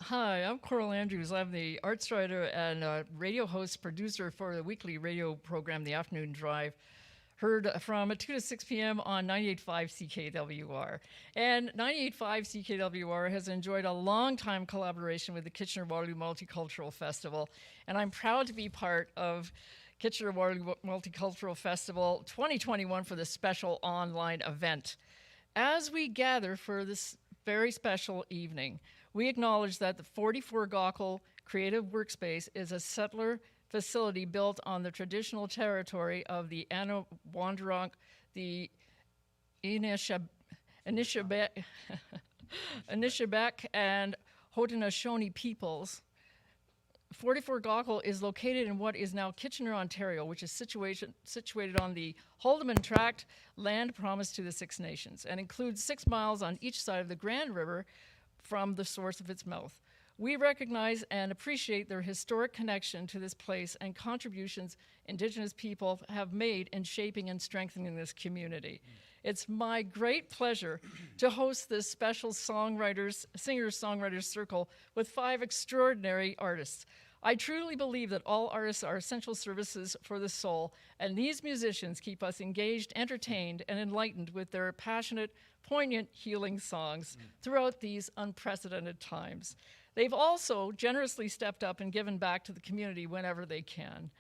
Hi, I'm Coral Andrews. I'm the arts writer and radio host producer for the weekly radio program, The Afternoon Drive, heard from 2 to 6 p.m. on 98.5 CKWR. And 98.5 CKWR has enjoyed a long-time collaboration with the Kitchener-Waterloo Multicultural Festival, and I'm proud to be part of Kitchener-Waterloo Multicultural Festival 2021 for this special online event. As we gather for this very special evening, we acknowledge that the 44 Gaukel Creative Workspace is a settler facility built on the traditional territory of the Anawandrunk, the Inishabek and Haudenosaunee peoples. 44 Gaukel is located in what is now Kitchener, Ontario, which is situated on the Haldimand Tract, land promised to the Six Nations, and includes 6 miles on each side of the Grand River from the source of its mouth. We recognize and appreciate their historic connection to this place and contributions Indigenous people have made in shaping and strengthening this community. It's my great pleasure to host this special singer-songwriters circle with 5 extraordinary artists. I truly believe that all artists are essential services for the soul, and these musicians keep us engaged, entertained, and enlightened with their passionate, poignant, healing songs throughout these unprecedented times. They've also generously stepped up and given back to the community whenever they can.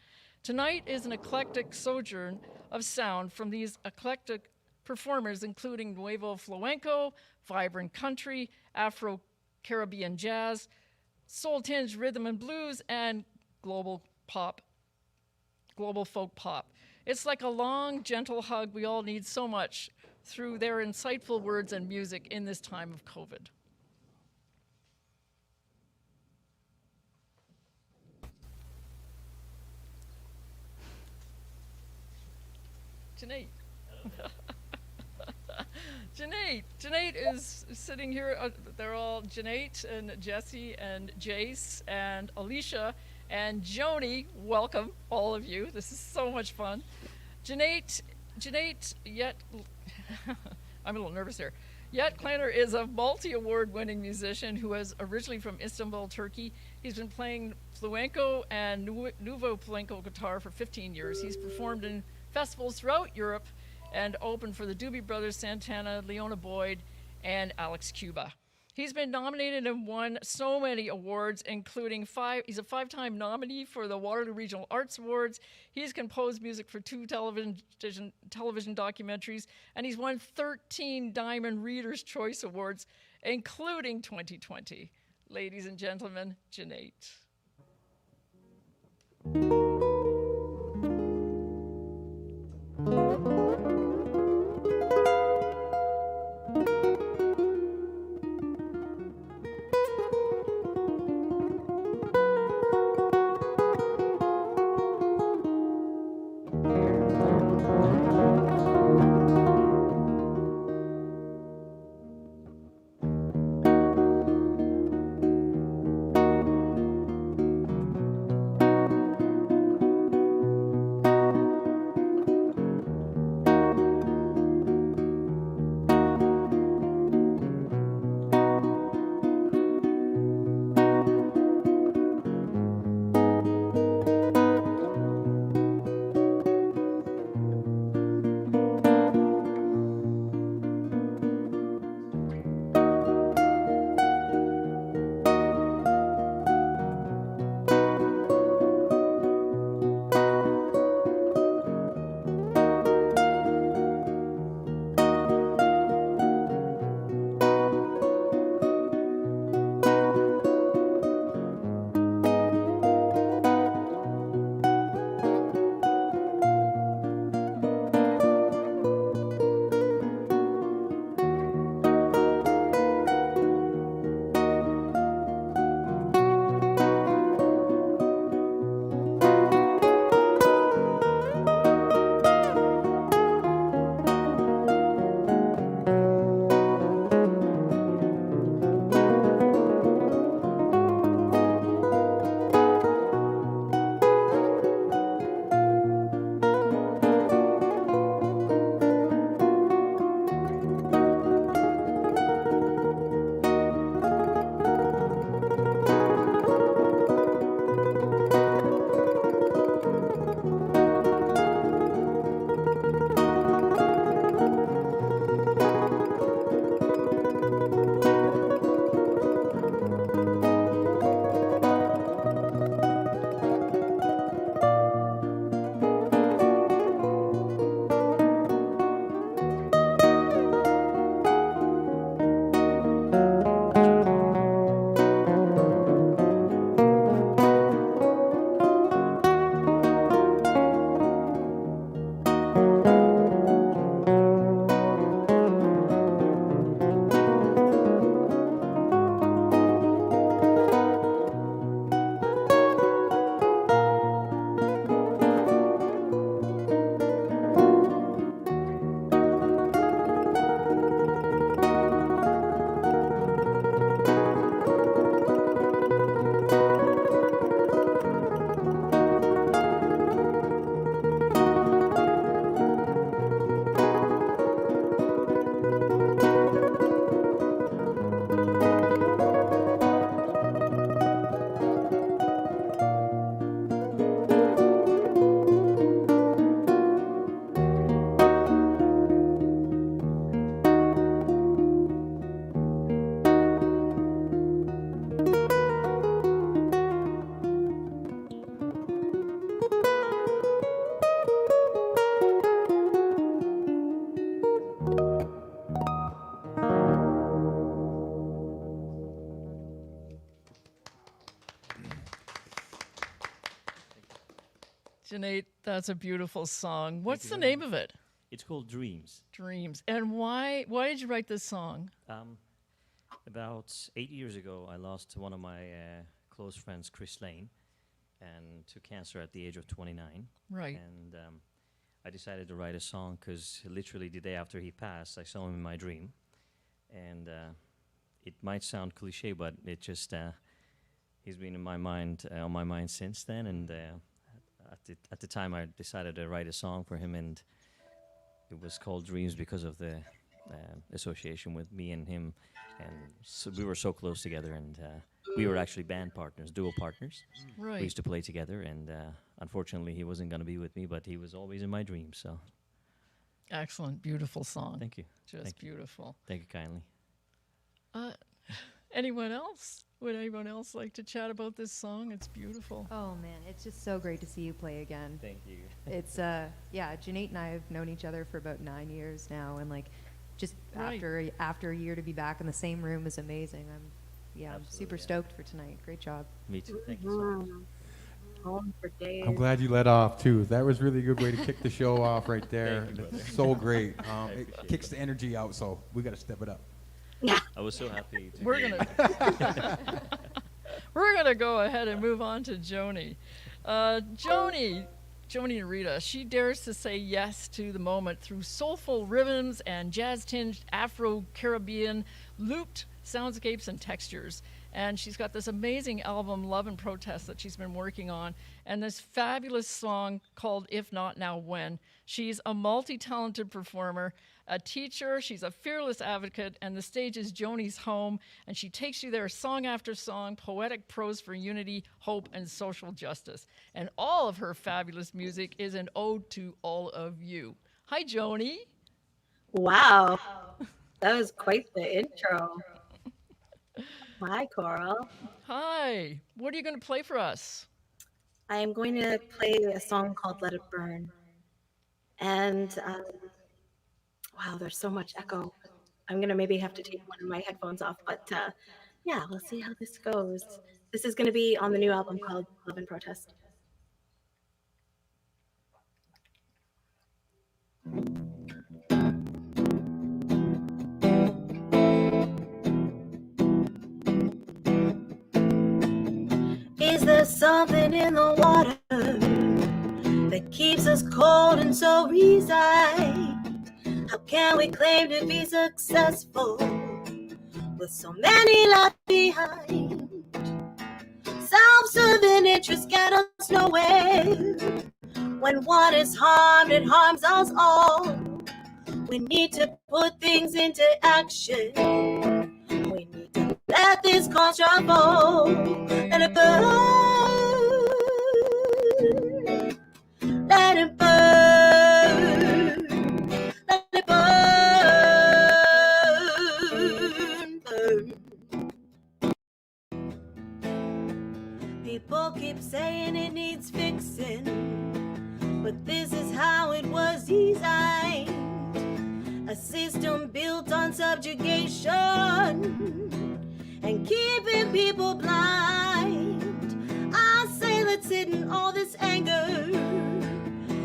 Tonight is an eclectic sojourn of sound from these eclectic performers, including Nuevo Flamenco, vibrant country, Afro-Caribbean jazz, soul-tinged rhythm and blues, and global folk pop. It's like a long, gentle hug we all need so much through their insightful words and music in this time of COVID. Juneyt. Juneyt is sitting here. They're all Juneyt and Jessie and Jase and Alicia and Joanie. Welcome, all of you. This is so much fun. Juneyt I'm a little nervous here. Yetkiner is a multi-award-winning musician who is originally from Istanbul, Turkey. He's been playing flamenco and nouveau flamenco guitar for 15 years. He's performed in festivals throughout Europe and opened for the Doobie Brothers, Santana, Leona Boyd, and Alex Cuba. He's been nominated and won so many awards, including he's a 5-time nominee for the Waterloo Regional Arts Awards. He's composed music for 2 television documentaries, and he's won 13 Diamond Reader's Choice Awards, including 2020. Ladies and gentlemen, Juneyt. Juneyt, that's a beautiful song. What's the name of it? It's called Dreams. Dreams. And why did you write this song? About 8 years ago, I lost one of my close friends, Chris Lane, and to cancer at the age of 29. Right. And I decided to write a song because literally the day after he passed, I saw him in my dream. And it might sound cliche, but it just, he's been in my mind, on my mind since then. And at the time, I decided to write a song for him, and it was called Dreams because of the association with me and him. And so we were so close together, and we were actually band partners, duo partners. Right. We used to play together, and unfortunately, he wasn't going to be with me, but he was always in my dreams. So, excellent, beautiful song. thank you. Just Thank you. beautiful. Thank you kindly. Anyone else? Would anyone else like to chat about this song? It's beautiful. Oh man, it's just so great to see you play again. Thank you. It's yeah, Juneyt and I have known each other for about 9 years now, and like just Right. after a year to be back in the same room is amazing. I'm Absolutely, super yeah. stoked for tonight. Great job. Me too. Thank you so much. Home for days. I'm glad you let off too. That was really a good way to kick the show off right there. Thank you, brother. So great. It appreciate kicks the energy out, so we got to step it up. I was so happy to We're be we're gonna go ahead and move on to Joni. Joni NehRita, she dares to say yes to the moment through soulful rhythms and jazz-tinged Afro-Caribbean looped soundscapes and textures. And she's got this amazing album, Love and Protest, that she's been working on, and this fabulous song called If Not Now When. She's a multi-talented performer, a teacher, she's a fearless advocate, and the stage is Joni's home, and she takes you there song after song, poetic prose for unity, hope, and social justice. And all of her fabulous music is an ode to all of you. Hi, Joni. Wow. That was quite the intro. Hi, Coral. Hi. What are you going to play for us? I am going to play a song called Let It Burn. And wow, there's so much echo. I'm going to maybe have to take one of my headphones off, but yeah, we'll see how this goes. This is going to be on the new album called Love and Protest. Is there something in the water that keeps us cold and so resigned? How can we claim to be successful with so many left behind? Self-serving interests get us nowhere. When one is harmed, it harms us all. We need to put things into action. We need to let this construct fall. Let it burn. Let it burn. Let it burn. Burn. People keep saying it needs fixing, but this is how it was designed. A system built on subjugation and keeping people blind. I say let's sit in all this anger.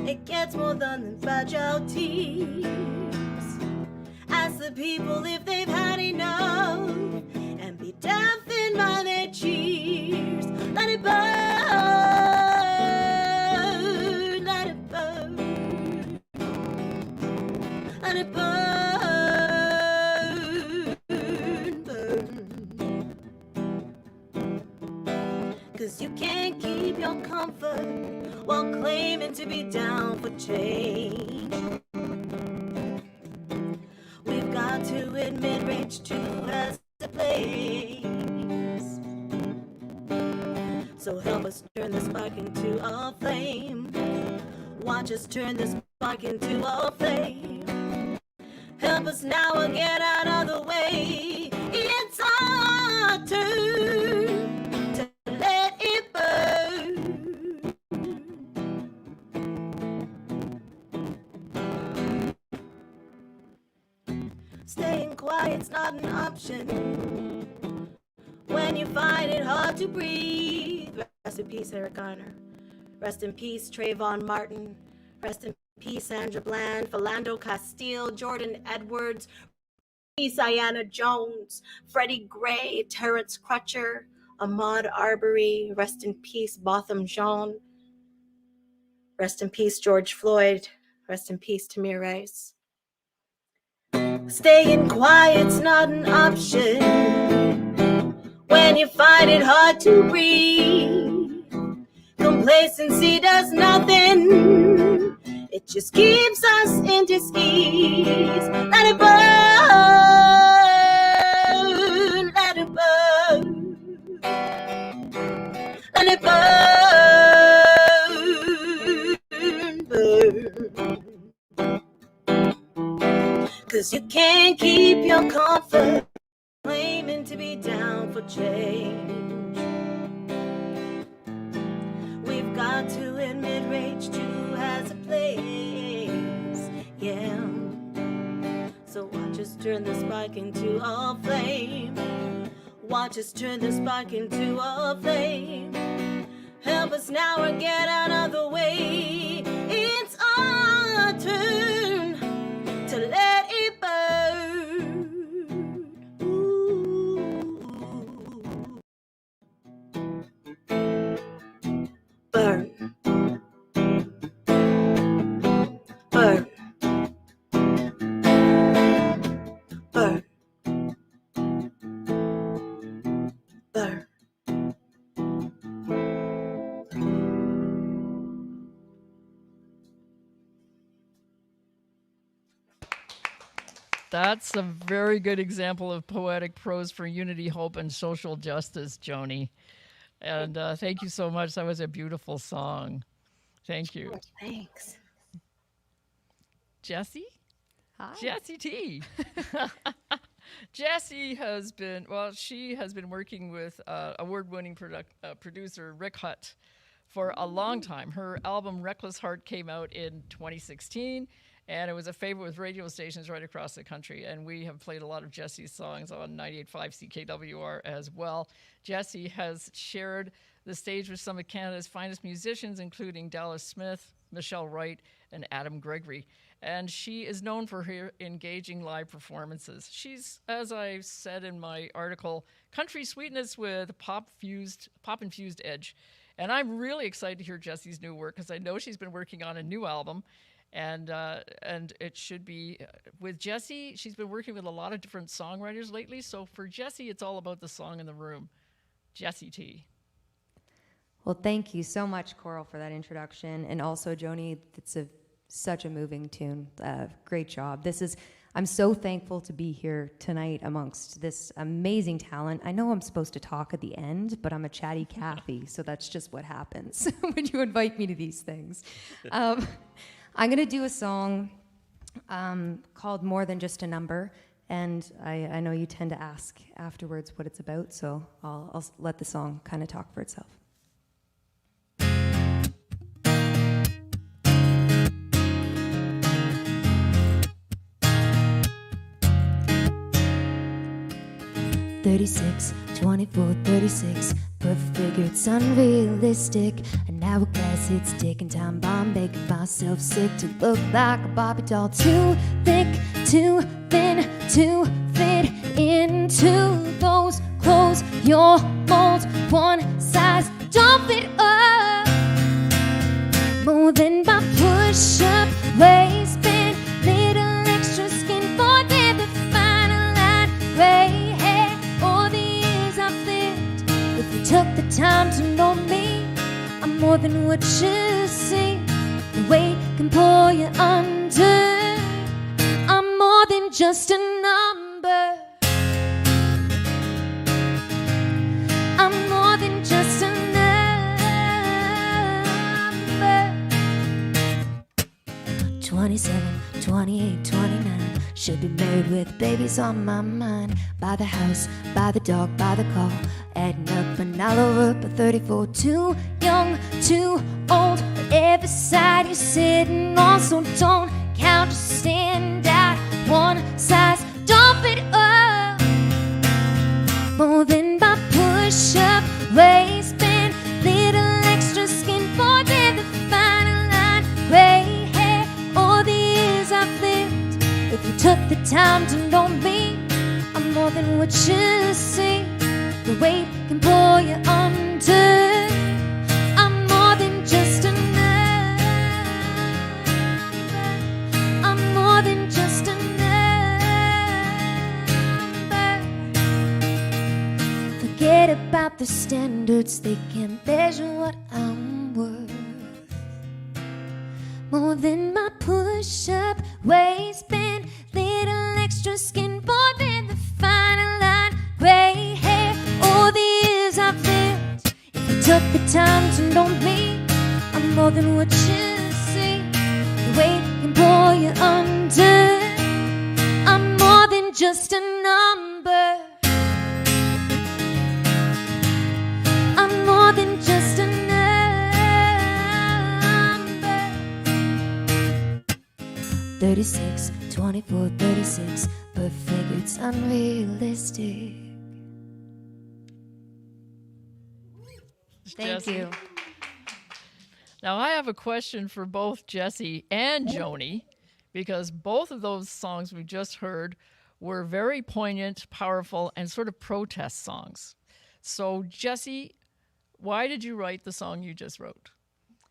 It gets more than fragile tears. Ask the people if they've had enough and be deafened by their cheers. Let it burn, let it burn, let it burn. Cause you can't keep your comfort while claiming to be down for change. We've got to admit rage too has a place. So help us turn this spark into a flame. Watch us turn this spark into a flame. Help us now and get out of the way. It's our turn to let it burn. Staying quiet's not an option when you find it hard to breathe. Rest in peace, Eric Garner. Rest in peace, Trayvon Martin. Rest in peace, Sandra Bland, Philando Castile, Jordan Edwards, Ayanna Jones, Freddie Gray, Terrence Crutcher, Ahmaud Arbery. Rest in peace, Botham Jean. Rest in peace, George Floyd. Rest in peace, Tamir Rice. Staying quiet's not an option when you find it hard to breathe. Complacency does nothing. It just keeps us in dis-ease. Let it burn, let it burn, let it burn, burn. 'Cause you can't keep your comfort, claiming to be down for change. We've got to admit rage too has a place, yeah. So watch us turn the spark into a flame. Watch us turn the spark into a flame. Help us now or get out of the way. It's our turn to let it burn. Ooh. Burn. Burn. Burn. Burn. That's a very good example of poetic prose for unity, hope, and social justice, Joni. And thank you so much. That was a beautiful song. Thank you. Thanks. Jessie? Hi. Jessie T. Jessie has been, well, she has been working with award-winning producer Rick Hutt for a long time. Her album Reckless Heart came out in 2016, and it was a favorite with radio stations right across the country. And we have played a lot of Jessie's songs on 98.5 CKWR as well. Jessie has shared the stage with some of Canada's finest musicians, including Dallas Smith, Michelle Wright, and Adam Gregory. And she is known for her engaging live performances. She's, as I said in my article, country sweetness with pop-infused edge. And I'm really excited to hear Jessie's new work because I know she's been working on a new album. And it should be, with Jessie, she's been working with a lot of different songwriters lately. So for Jessie, it's all about the song in the room. Jessie T. Well, thank you so much, Coral, for that introduction. And also, Joni, it's such a moving tune. Great job. I'm so thankful to be here tonight amongst this amazing talent. I know I'm supposed to talk at the end, but I'm a chatty Cathy, so that's just what happens when you invite me to these things. I'm going to do a song called More Than Just a Number, and I know you tend to ask afterwards what it's about, so I'll let the song kind of talk for itself. "36, 24, 36, perfect figure, it's unrealistic. An hourglass hits ticking time bomb, making myself sick to look like a Barbie doll. Too thick, too thin, to fit into those clothes. Your mold, one size don't fit up. More than my push-up waistband, little extra skin for the final line. Gray hair, all the years I've lived. If you took the time to know me, I'm more than what you see. The weight can pull you under. I'm more than just a number. I'm more than just a number. 27, 28, 29. Should be married with babies on my mind. Buy the house, buy the dog, buy the car. Adding up and all over, but 34. Too young, too old. Whatever side you're sitting on, so don't count to stand out. One size don't fit up. More than my push-up waistband, little extra skin for the took the time to know me, I'm more than what you see. The weight can pull you under. I'm more than just a number. I'm more than just a number. Forget about the standards, they can't measure what I'm worth. More than my push-up waistband, little extra skin, more than the final line, gray hair, all the years I've lived. If you took the time to know me, I'm more than what you see. The weight can pull you under. I'm more than just a number. I'm more than just a number. 36, 24, 36, but figure it's unrealistic. Thank Jessie. you. Now, I have a question for both Jessie and Joni, because both of those songs we just heard were very poignant, powerful, and sort of protest songs. So, Jessie, why did you write the song you just wrote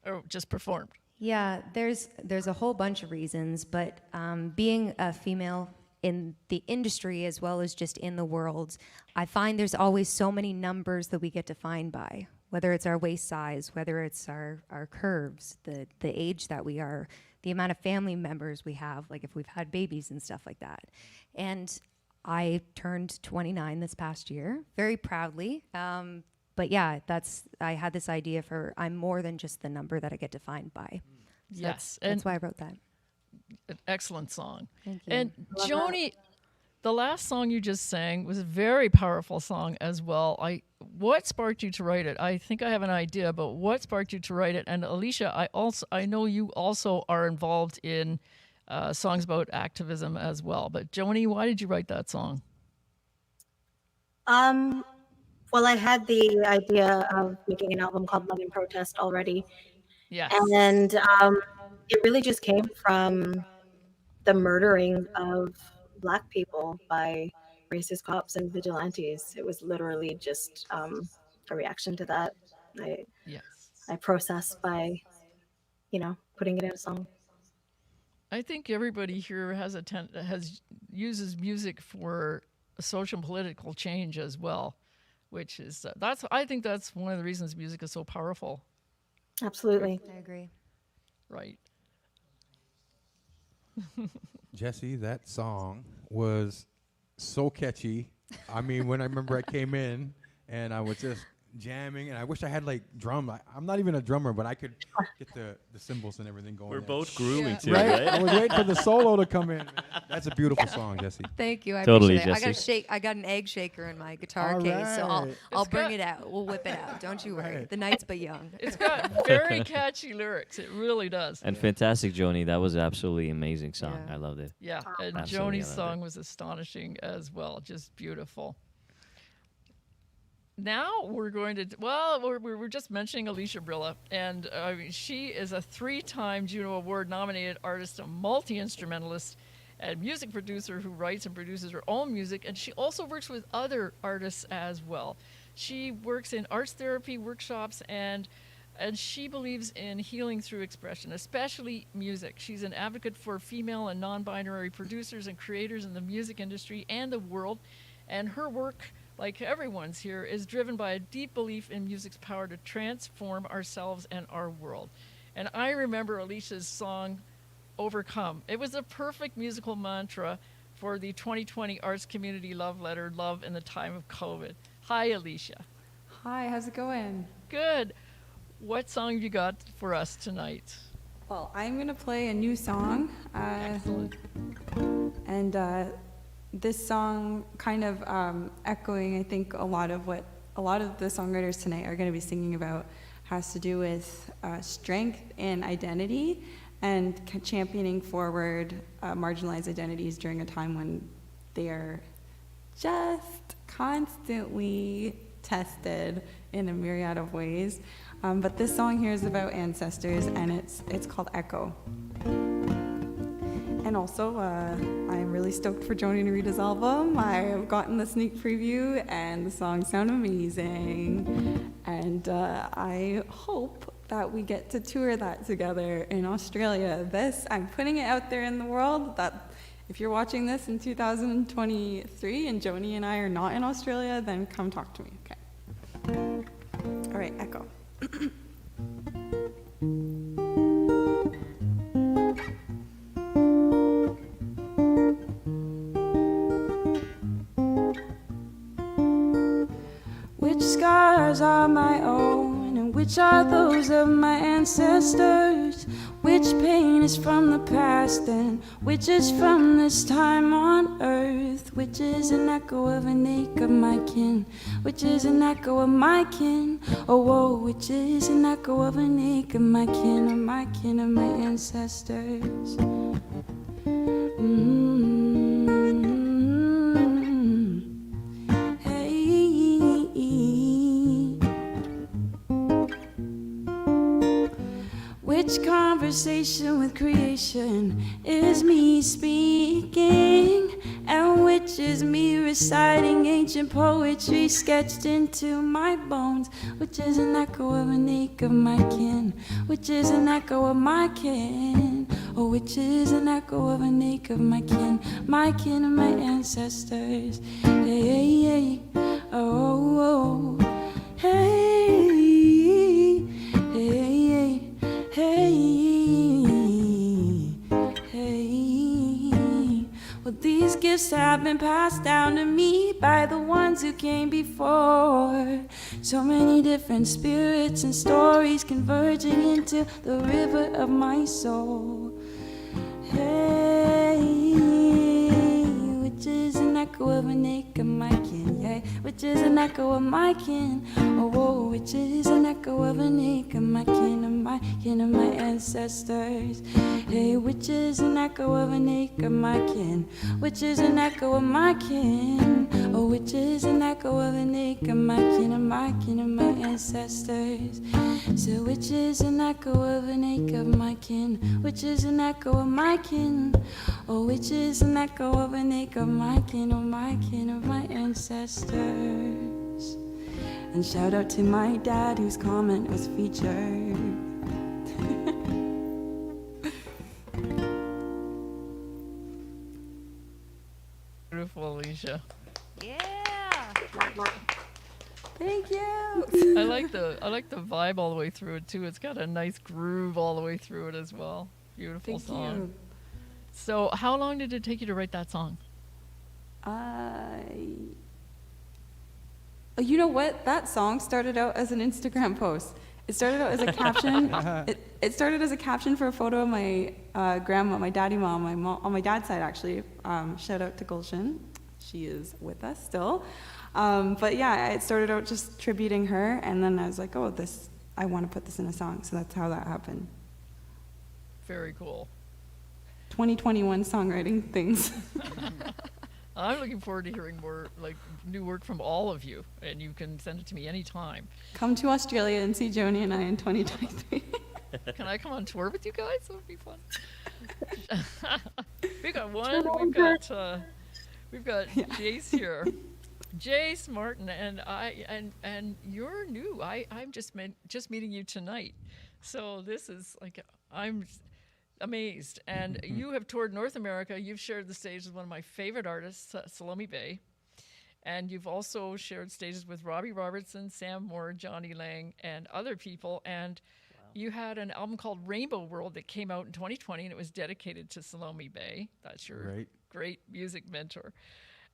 or just performed? Yeah, there's a whole bunch of reasons, but being a female in the industry as well as just in the world, I find there's always so many numbers that we get defined by, whether it's our waist size, whether it's our curves, the age that we are, the amount of family members we have, like if we've had babies and stuff like that. And I turned 29 this past year, very proudly. But yeah, I had this idea for I'm more than just the number that I get defined by. So Yes, that's why I wrote that. An excellent song. Thank you. And Joni, the last song you just sang was a very powerful song as well. What sparked you to write it? I think I have an idea, but what sparked you to write it? And Alicia, I know you also are involved in songs about activism as well. But Joni, why did you write that song? Well, I had the idea of making an album called Love and Protest already. Yes. And it really just came from the murdering of Black people by racist cops and vigilantes. It was literally just a reaction to that. Yes. I processed by, putting it in a song. I think everybody here uses music for social and political change as well, which is I think that's one of the reasons music is so powerful. Absolutely. I agree. Right. Jesse, that song was so catchy. I mean, when I remember I came in and I was just jamming, and I wish I had like drum. I'm not even a drummer, but I could get the cymbals and everything going. We're there. both grooving too, Right? right? I was waiting for the solo to come in. Man. That's a beautiful song, Jesse. Thank you. I Totally, appreciate it. Jessie. I got an egg shaker in my guitar All case, so right. I'll It's bring got- it out. We'll whip it out. Don't you worry. Right. The night's but young. It's got very catchy lyrics. It really does. And fantastic, Joni. That was absolutely amazing song. Yeah. I loved it. Yeah, and Absolutely, Joni's I love song was astonishing as well, just beautiful. Now we're going to, we're just mentioning Alysha Brilla, and she is a 3-time Juno Award nominated artist, a multi-instrumentalist, and music producer who writes and produces her own music, and she also works with other artists as well. She works in arts therapy workshops, and she believes in healing through expression, especially music. She's an advocate for female and non-binary producers and creators in the music industry and the world, and her work, like everyone's here, is driven by a deep belief in music's power to transform ourselves and our world. And I remember Alysha's song, Overcome. It was a perfect musical mantra for the 2020 Arts Community Love Letter, Love in the Time of COVID. Hi, Alysha. Hi, how's it going? Good. What song have you got for us tonight? Well, I'm going to play a new song. Excellent. And this song kind of echoing, I think, a lot of what a lot of the songwriters tonight are going to be singing about has to do with strength and identity and championing forward marginalized identities during a time when they are just constantly tested in a myriad of ways. But this song here is about ancestors, and it's called Echo. And And also, I'm really stoked for Joni NehRita's album. I've gotten the sneak preview, and the songs sound amazing. And I hope that we get to tour that together in Australia. I'm putting it out there in the world that if you're watching this in 2023 and Joni and I are not in Australia, then come talk to me, okay? All right, Echo. Which scars are my own and which are those of my ancestors? Which pain is from the past and which is from this time on earth? Which is an echo of an ache of my kin? Which is an echo of my kin? Oh, whoa, which is an echo of an ache of my kin, of my kin, of my ancestors? Which conversation with creation is me speaking? And which is me reciting ancient poetry sketched into my bones? Which is an echo of an ache of my kin? Which is an echo of my kin? Oh, which is an echo of an ache of my kin and my ancestors? Hey, hey, hey, oh, oh, hey, hey, hey, hey. Well, these gifts have been passed down to me by the ones who came before. So many different spirits and stories converging into the river of my soul. Hey, which is an echo of an ache of my kin, yeah, which is an echo of my kin, oh, whoa, which is an echo of an ache of my kin, of my kin, of my ancestors. Hey, which is an echo of an ache of my kin, which is an echo of my kin, oh, which is an echo of an ache of my kin, of my kin, of my ancestors. So which is an echo of an ache of my kin, which is an echo of my kin, oh, which is an echo of an ache of my kin, of my kin, of my ancestors. And shout out to my dad whose comment was featured. Beautiful, Alysha. Yeah. Thank you. I like the vibe all the way through it too. It's got a nice groove all the way through it as well. Beautiful Thank song. you. So, how long did it take you to write that song? You know what? That song started out as an Instagram post. It started out as a caption. It started as a caption for a photo of my grandma, my daddy mom, on my dad's side actually. Shout out to Gulshan. She is with us still. But yeah, it started out just tributing her, and then I was like, oh, I want to put this in a song. So that's how that happened. Very cool. 2021 songwriting things. I'm looking forward to hearing more new work from all of you, and you can send it to me anytime. Come to Australia and see Joni and I in 2023. Can I come on tour with you guys? That would be fun. We got we've got Jace here. Jase Martin, and you're new. I'm just meeting you tonight, so this is I'm amazed. And you have toured North America. You've shared the stage with one of my favorite artists, Salome Bay, and you've also shared stages with Robbie Robertson, Sam Moore, Johnny Lang, and other people. And you had an album called Rainbow World that came out in 2020, and it was dedicated to Salome Bay. That's your great music mentor.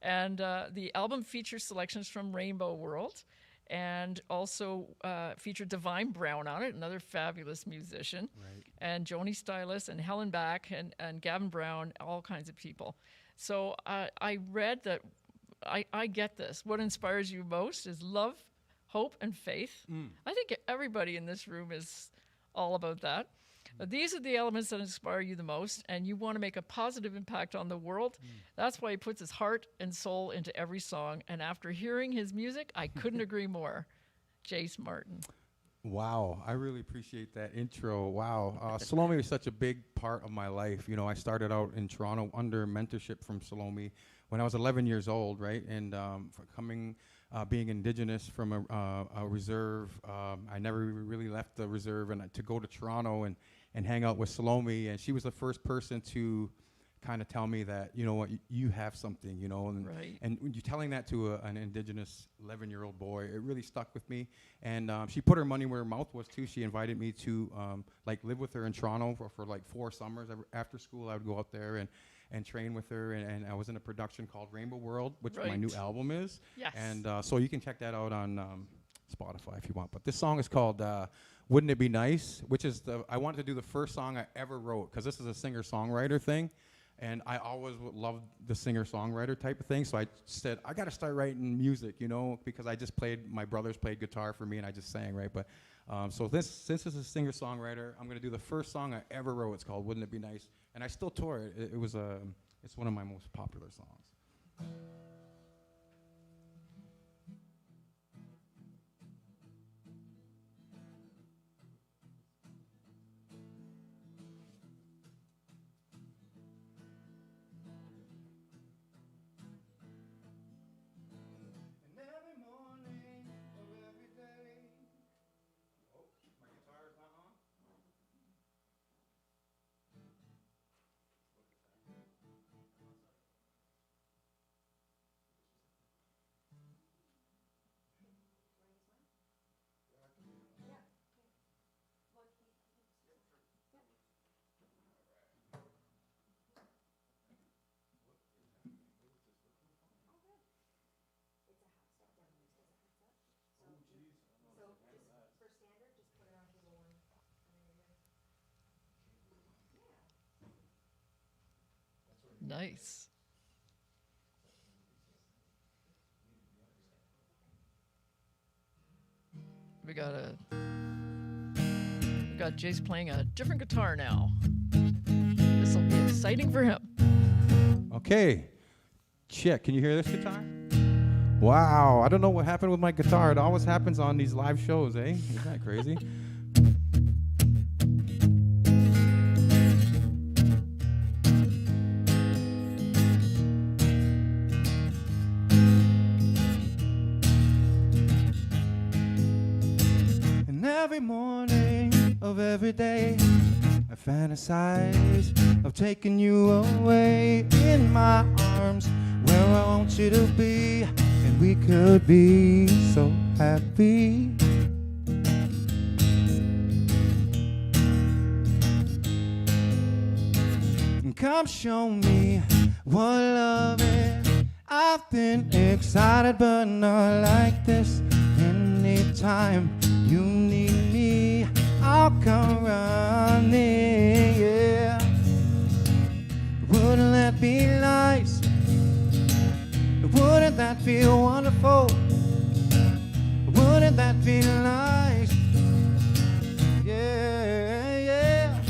And the album features selections from Rainbow World, and also featured Divine Brown on it, another fabulous musician, and Joni Stylus, and Helen Back, and Gavin Brown, all kinds of people. So I read that, I get this. What inspires you most is love, hope, and faith. I think everybody in this room is all about that. These are the elements that inspire you the most, and you want to make a positive impact on the world. That's why he puts his heart and soul into every song, and after hearing his music, I couldn't agree more. Jace Martin. Wow, I really appreciate that intro. Wow, Salome was such a big part of my life. You know, I started out in Toronto under mentorship from Salome when I was 11 years old, right? And being Indigenous from a reserve, I never really left the reserve, and to go to Toronto and hang out with Salome, and she was the first person to kind of tell me that, you know what, you have something, you know, and Right. and when you're telling that to an Indigenous 11-year-old boy, it really stuck with me. And she put her money where her mouth was too. She invited me to like live with her in Toronto for like 4 summers. After school, I would go out there and train with her. And I was in a production called Rainbow World, which my new Right. album is. Yes. And so you can check that out on Spotify if you want. But this song is called Wouldn't It Be Nice, which is I wanted to do the first song I ever wrote, because this is a singer-songwriter thing. And I always loved the singer-songwriter type of thing, so I said, I got to start writing music, you know, because my brothers played guitar for me, and I just sang, right? But so since this is a singer-songwriter, I'm going to do the first song I ever wrote. It's called Wouldn't It Be Nice? And I still tour it. It's one of my most popular songs. Nice. We got Jace playing a different guitar now. This will be exciting for him. Okay, check. Can you hear this guitar? Wow, I don't know what happened with my guitar. It always happens on these live shows, eh? Isn't that crazy? And every morning of every day, I fantasize of taking you away in my arms, where I want you to be, and we could be so happy. And come show me what love is. I've been excited, but not like this. Anytime you need me, I'll come running, yeah. Wouldn't that be nice? Wouldn't that feel wonderful? Wouldn't that feel nice? Yeah, yeah.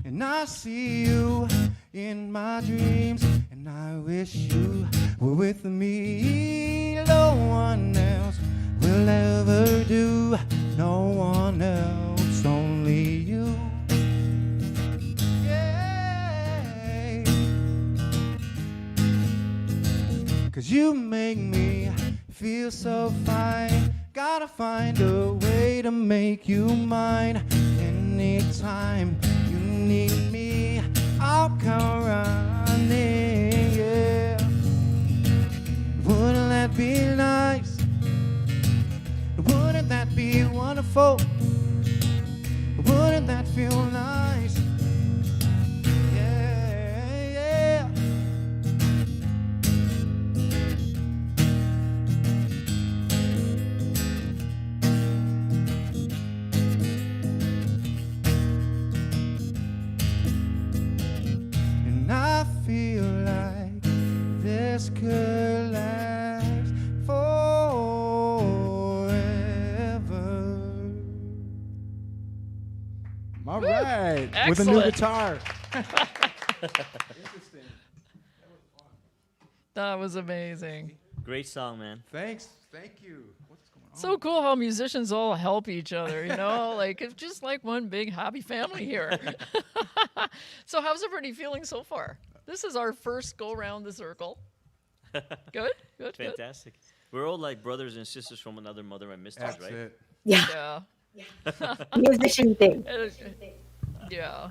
And I see you in my dreams, and I wish you were with me. No one else will ever do, no one else, only you. Yeah. 'Cause you make me feel so fine. Gotta find a way to make you mine. Anytime you need me, I'll come running, yeah. Wouldn't that be nice? Wouldn't that be wonderful? Wouldn't that feel nice? Yeah, yeah. And I feel like this could last forever. All right. With a new Excellent. guitar. That was amazing. Great song, man. Thanks. Thank you. What's going on? So cool how musicians all help each other, you know? Like, it's just like one big happy family here. So how's everybody feeling so far? This is our first go around the circle. Good? Good? Fantastic. We're all like brothers and sisters from another mother and misters, That's right? it. Yeah, Yeah. musician thing. Yeah.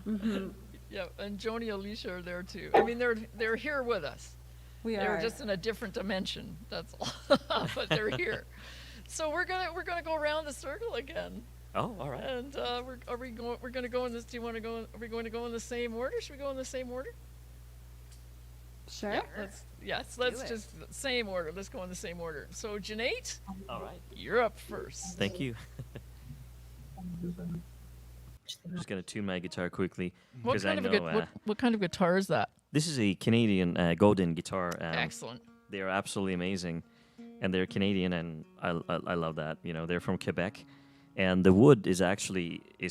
Yeah, and Joni and Alicia are there too. I mean, they're here with us. We They're are. just in a different dimension. That's all. But they're here. So we're gonna go around the circle again. Oh, all right. And we're gonna go in this. Do you want to go? Are we going to go in the same order? Should we go in the same order? Sure. Yeah. Let's just same order. Let's go in the same order. So Juneyt, All right. you're up first. Thank you. I'm just gonna tune my guitar quickly What because kind I of know what kind of guitar is that? this is a Canadian golden guitar. Excellent. They are absolutely amazing, and they're Canadian, and I love that. You know, they're from Quebec, and the wood is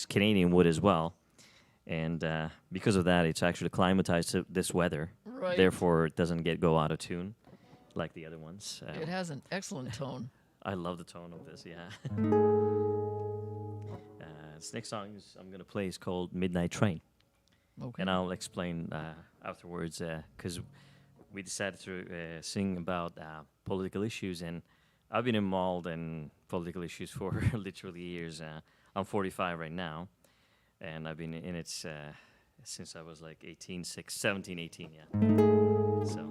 Canadian wood as well, and because of that, it's actually acclimatized to this weather. Right. Therefore, it doesn't go out of tune like the other ones. It has an excellent tone. I love the tone of this. Yeah. This next song I'm gonna play is called "Midnight Train." Okay. And I'll explain afterwards because we decided to sing about political issues, and I've been involved in political issues for literally years. I'm 45 right now, and I've been in it since I was like 17, 18, yeah. So.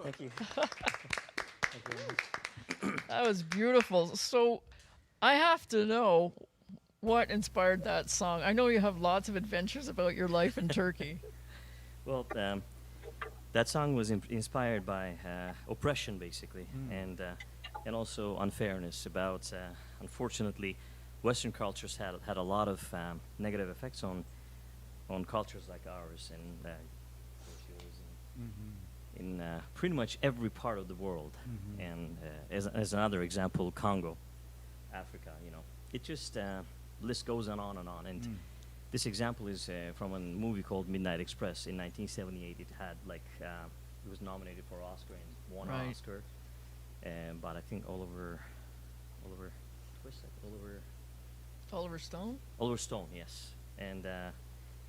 Thank you. That was beautiful. So I have to know what inspired that song. I know you have lots of adventures about your life in Turkey. Well, that song was inspired by oppression, basically, and also unfairness. About unfortunately, Western cultures had a lot of negative effects on cultures like ours, and in pretty much every part of the world. And as another example, Congo, Africa. It just list goes on and on. And this example is from a movie called Midnight Express in 1978. It had it was nominated for Oscar and won an Oscar. But I think Oliver Stone? Oliver Stone, yes. And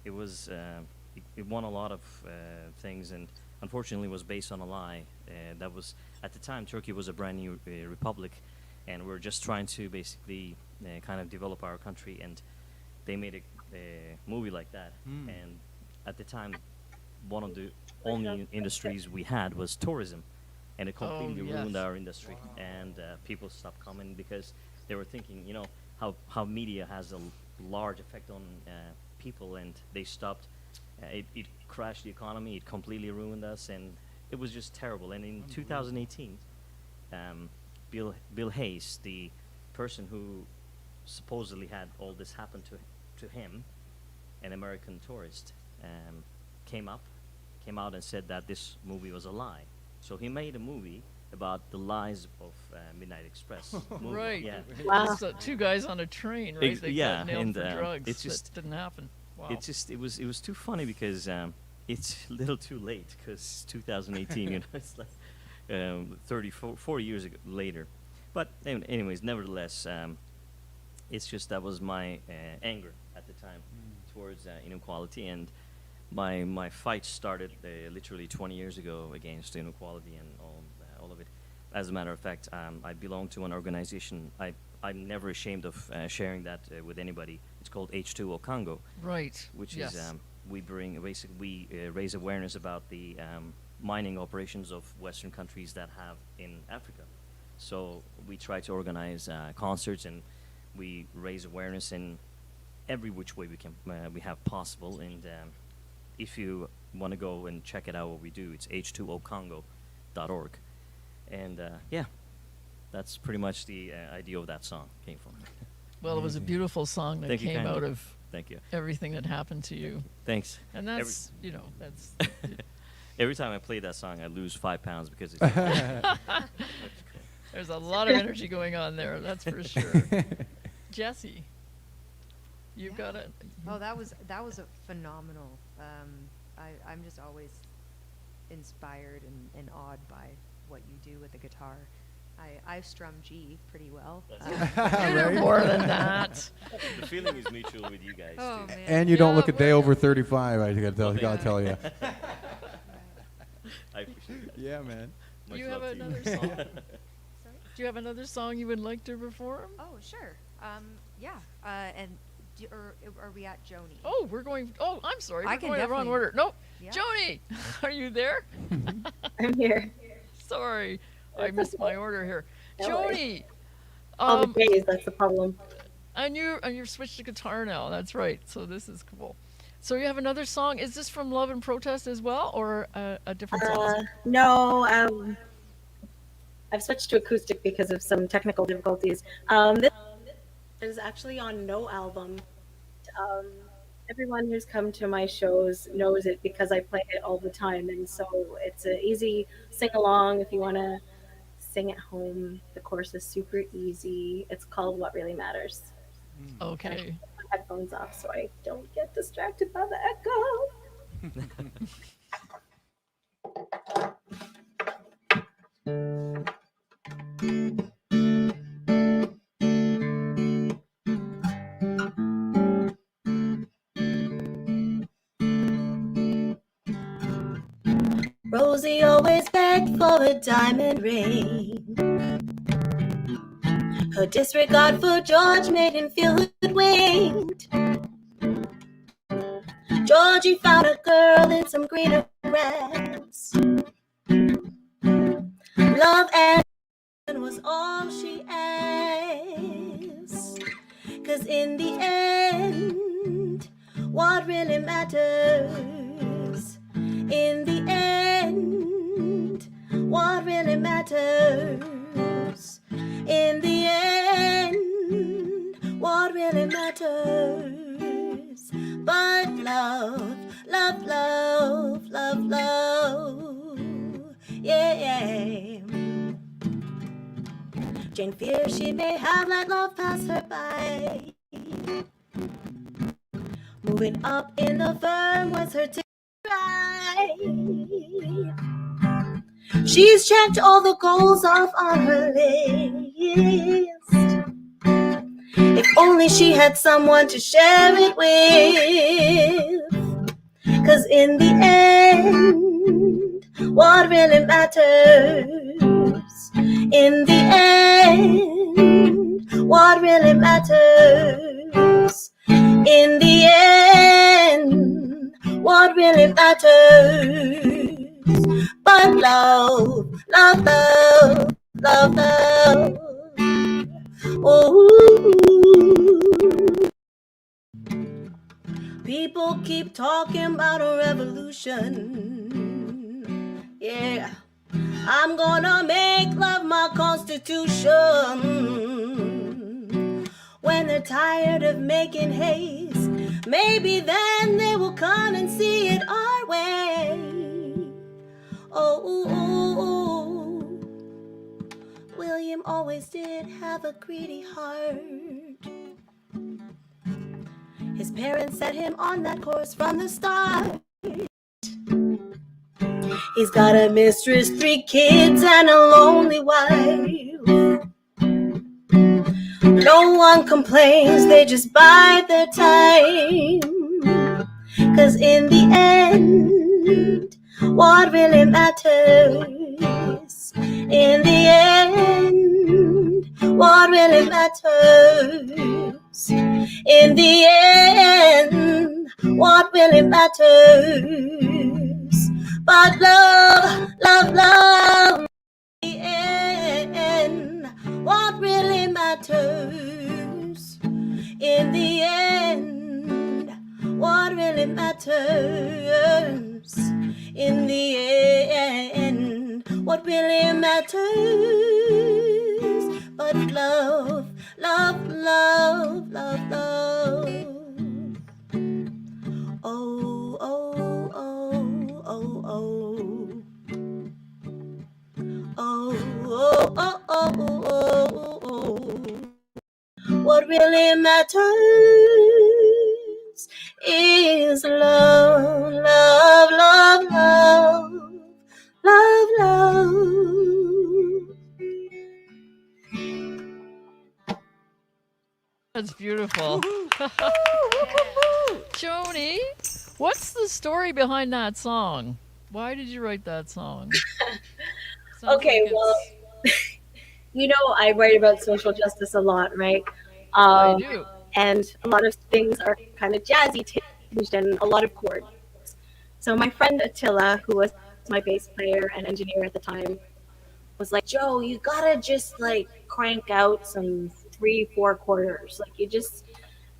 it was it won a lot of things, and unfortunately was based on a lie. That was, at the time, Turkey was a brand new republic, and we're just trying to basically kind of develop our country, and they made a movie like that. And at the time, one of the only industries we had was tourism, and it completely ruined our industry. And people stopped coming because they were thinking, how media has a large effect on people, and they stopped. It crashed the economy. It completely ruined us, and it was just terrible. And in 2018, Bill Hayes, the person who supposedly had all this happen to him, an American tourist, came out and said that this movie was a lie. So he made a movie about the lies of Midnight Express. Movie. Right. Yeah. Wow. It's, two guys on a train, right? They got nailed and for drugs. it's just that didn't happen. Wow. it was too funny because it's a little too late because 2018. It's like 4 years later. But anyways, nevertheless, it's just that was my anger at the time towards inequality, and my fight started literally 20 years ago against inequality and all of it. As a matter of fact, I belong to an organization. I'm never ashamed of sharing that with anybody. It's called H2O Congo. Right. Which yes. is we raise awareness about the mining operations of Western countries that have in Africa. So we try to organize concerts, and we raise awareness in every which way we have possible. And if you want to go and check it out, what we do, it's h2ocongo.org. And that's pretty much the idea of that song came from. Well, it was a beautiful song that Thank you came kindly. out of Thank you. everything that happened to you. Thanks. And that's, that's... Every time I play that song, I lose 5 pounds because it's. There's a lot of energy going on there, that's for sure. Jessie, you've got it. Oh, that was a phenomenal. I'm just always inspired and awed by what you do with the guitar. I strum G pretty well. You're more than that. The feeling is mutual with you guys Oh, too. man. And you don't Yeah, look a day we're- over 35. I gotta tell you. I appreciate that. Yeah, man. Do Much you have love to another song? Do you have another song you would like to perform? Oh, sure. Yeah. And are we at Joni? Oh, we're going. Oh, I'm sorry. I We're can going the wrong definitely- order. Nope. Yeah. Joni, are you there? I'm here. Sorry, I missed my order here. No Joni, All the days, that's the problem. and you've switched to guitar now. That's right. So this is cool. So you have another song. Is this from Love and Protest as well, or a different song? No, I've switched to acoustic because of some technical difficulties. This is actually on no album. Everyone who's come to my shows knows it because I play it all the time, and so it's an easy sing-along if you want to sing at home. The chorus is super easy. It's called What Really Matters. Okay. My headphones off so I don't get distracted by the echo. Rosie always begged for a diamond ring. Her disregard for George made him feel hoodwinked. Georgie found a girl in some greener grass. Love and was all she asked. 'Cause in the end, what really matters, in the end, what really matters, in the end, what really matters, but love, love, love, love, love, yeah. Jane fears she may have let love pass her by. Moving up in the firm was her ticket right. She's checked all the goals off on her list. If only she had someone to share it with. 'Cause in the end, what really matters, in the end, what really matters, in the end, what really matters, but love, love, love, love, love, oh. People keep talking about a revolution, yeah. I'm gonna make love my constitution. When they're tired of making haste, maybe then they will come and see it our way. Oh, oh, oh. William always did have a greedy heart. His parents set him on that course from the start. He's got a mistress, 3 kids, and a lonely wife. No one complains, they just bide their time. 'Cause in the end, what really matters, in the end, what really matters, in the end, what really matters, but love, love, love, in the end, what really matters, in the end, what really matters, in the end, what really matters, but love, love, love, love, love, oh, oh, oh, oh, oh, oh, oh, oh, oh, oh, oh. What really matters is love, love, love, love, love, love. That's beautiful. Joni, what's the story behind that song? Why did you write that song? Sounds Okay, like well, you know, I write about social justice a lot, right? I do. And a lot of things are kind of jazzy tinged and a lot of chords. So my friend Attila, who was my bass player and engineer at the time, was like, Joe, you gotta just like crank out some 3-4 quarters. Like you just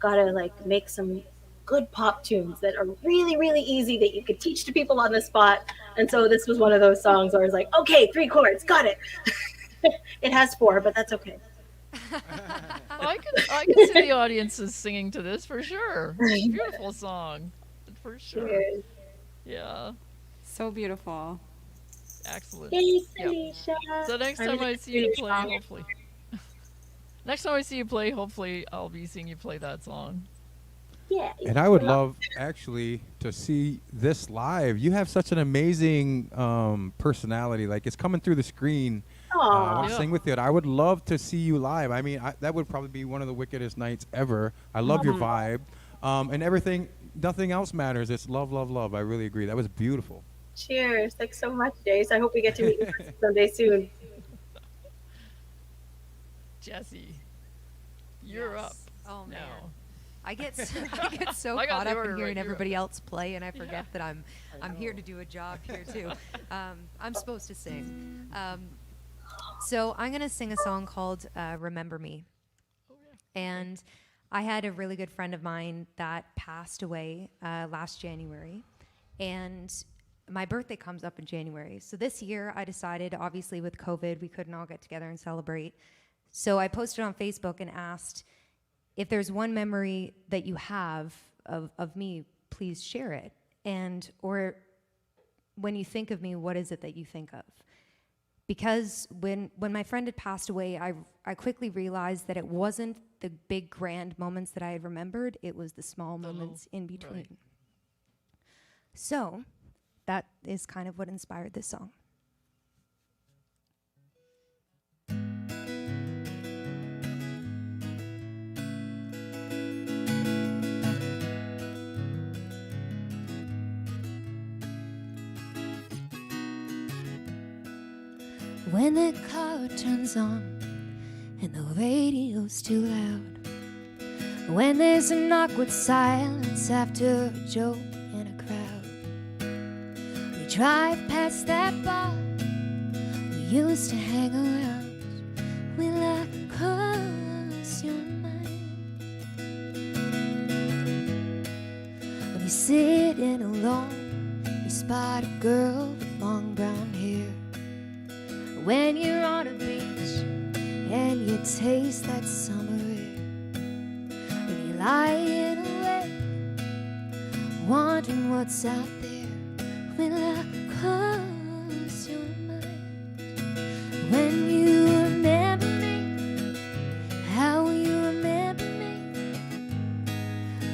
gotta like make some good pop tunes that are really, really easy that you could teach to people on the spot. And so this was one of those songs where I was like, okay, 3 chords, got it. It has 4, but that's okay. I can see the audience is singing to this for sure. It's a beautiful song, for sure. Cheers. Yeah, So beautiful. excellent. Thanks, Yep. Alicia. So next I'm time really I see you play, excited. hopefully. Next time I see you play, hopefully I'll be seeing you play that song. Yeah. And I would love actually to see this live. You have such an amazing personality. Like it's coming through the screen. I Aw. want to Yeah. sing with you. And I would love to see you live. I mean, that would probably be one of the wickedest nights ever. I love your vibe. And everything, nothing else matters. It's love, love, love. I really agree. That was beautiful. Cheers. Thanks so much, Jace. I hope we get to meet in person someday soon. Jessie, you're up. Oh man. now. I get so I got caught the up order in hearing right here. everybody else play, and I forget that I'm here to do a job here too. I'm supposed to sing. So I'm going to sing a song called Remember Me. And I had a really good friend of mine that passed away last January. And my birthday comes up in January. So this year I decided, obviously with COVID, we couldn't all get together and celebrate. So I posted on Facebook and asked, if there's one memory that you have of me, please share it. And, or when you think of me, what is it that you think of? Because when my friend had passed away, I quickly realized that it wasn't the big grand moments that I had remembered, it was the small moments in between. Right. So that is kind of what inspired this song. When the car turns on and the radio's too loud, when there's an awkward silence after a joke in a crowd, we drive past that bar we used to hang around. Will I cross your mind? When you're sitting alone, you spot a girl with long brown hair. When you're on a beach and you taste that summer air, when you're lying awake, wondering what's out there, will I cross your mind? When you remember me, how will you remember me?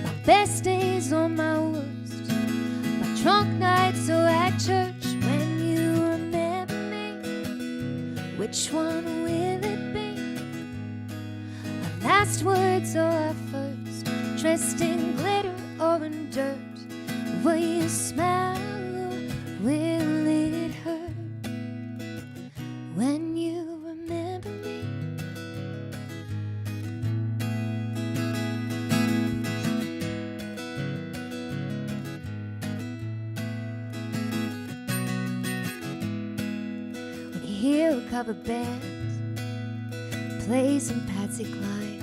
My best days or my worst, my drunk nights or at church. Which one will it be? Our last words or our first? Dressed in glitter or in dirt? Will you smile or will it hurt? When you remember me. When you hear a cover band play some Patsy Cline,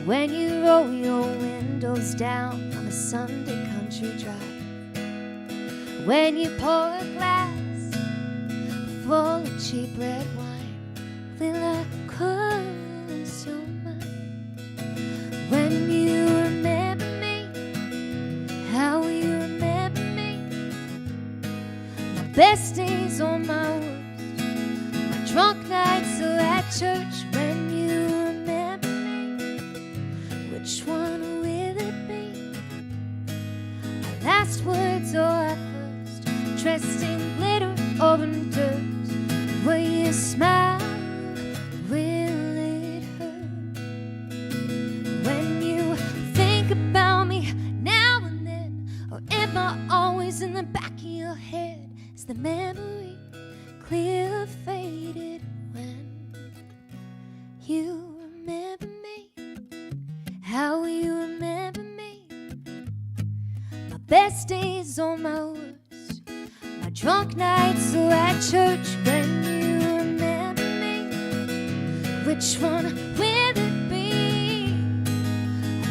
when you roll your windows down on a Sunday country drive, when you pour a glass full of cheap red wine, will I cross your mind? When you remember me, how will you remember me? My best days or my worst, my drunk nights or at church. When you remember me, which one will it be? Our last words or our first? Dressed in glitter or in dirt? Will you smile? Will it hurt? When you think about me now and then, or am I always in the back of your head? Is the memory clear or faded? When you remember me, how will you remember me? My best days or my worst, my drunk nights or at church. When you remember me, which one will it be?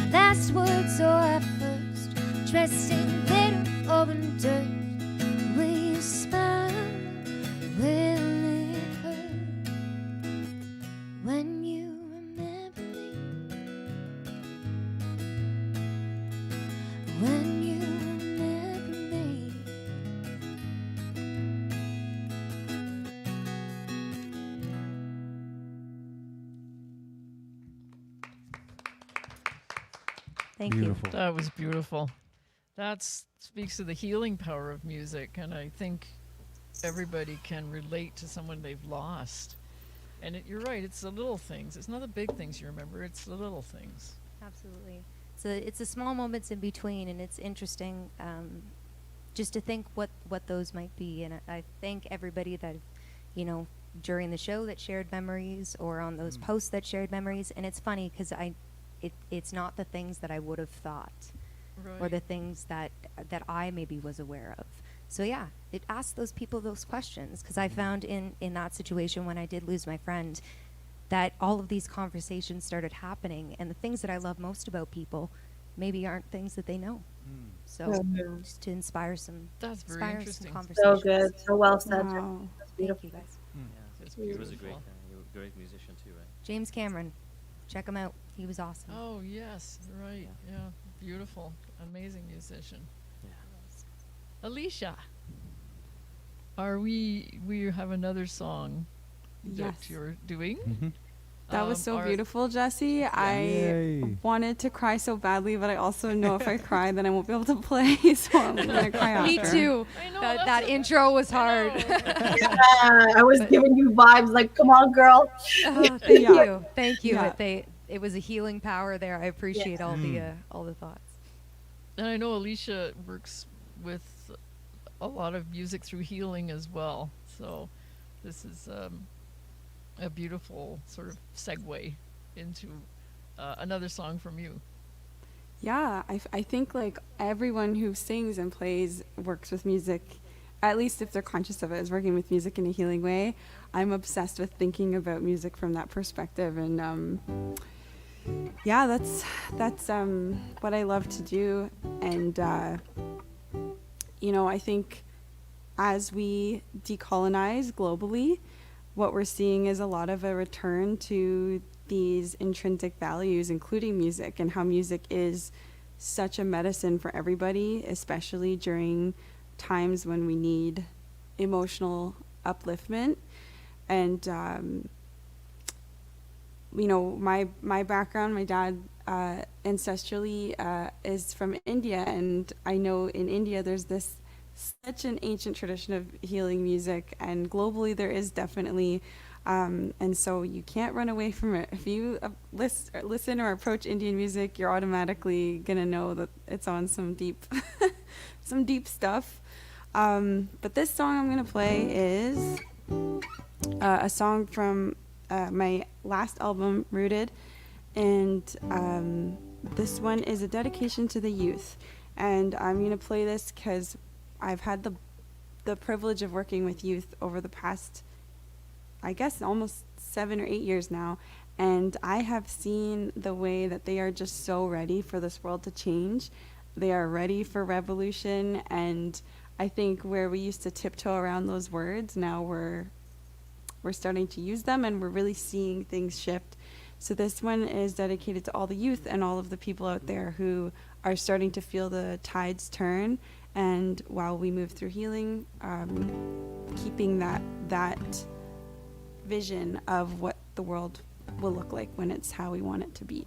Our last words or our first? Dressed in glitter or in dirt? Will you smile? Will it hurt? When you remember me, when you remember me. Thank Beautiful. That was beautiful. That speaks to the healing power of music, and I think everybody can relate to someone they've lost. And you're right, it's the little things. It's not the big things you remember, it's the little things. Absolutely. So it's the small moments in between, and it's interesting just to think what those might be. And I thank everybody that, during the show that shared memories, or on those posts that shared memories. And it's funny because it's not the things that I would have thought, or the things that I maybe was aware of. So yeah, it asks those people those questions, because I found in that situation when I did lose my friend that all of these conversations started happening, and the things that I love most about people maybe aren't things that they know. So just to inspire some, That's very inspire interesting. some conversations. So good. So well said. Wow. That's Thank beautiful. you guys. Yeah, It's he was a beautiful. great musician too, right? James Cameron, check him out. He was awesome. Oh yes, right. Yeah, beautiful, amazing musician. Yeah. Alicia, we have another song Yes. that you're doing. That was so Our- beautiful, Jessie. I Yay. wanted to cry so badly, but I also know if I cry, then I won't be able to play, so I'm gonna cry after. Me too. I know, That, that's that a- intro was I hard. know. Yeah, I was giving you vibes like, come on, girl. Oh, thank Yeah. you. Thank you. Yeah. It was a healing power there. I appreciate all the thoughts. And I know Alicia works with a lot of music through healing as well. So this is a beautiful sort of segue into another song from you. Yeah, I think like everyone who sings and plays works with music, at least if they're conscious of it, is working with music in a healing way. I'm obsessed with thinking about music from that perspective, and yeah, that's what I love to do. And you know, I think as we decolonize globally, what we're seeing is a lot of a return to these intrinsic values, including music, and how music is such a medicine for everybody, especially during times when we need emotional upliftment. And you know, my background, my dad ancestrally is from India, and I know in India there's this such an ancient tradition of healing music, and globally there is definitely, and so you can't run away from it. If you listen or approach Indian music, you're automatically gonna know that it's on some deep some deep stuff. But this song I'm gonna play is a song from my last album, Rooted, and this one is a dedication to the youth. And I'm gonna play this because I've had the privilege of working with youth over the past, I guess, almost 7 or 8 years now, and I have seen the way that they are just so ready for this world to change. They are ready for revolution, and I think where we used to tiptoe around those words, now we're starting to use them, and we're really seeing things shift. So this one is dedicated to all the youth and all of the people out there who are starting to feel the tides turn, and while we move through healing, keeping that vision of what the world will look like when it's how we want it to be.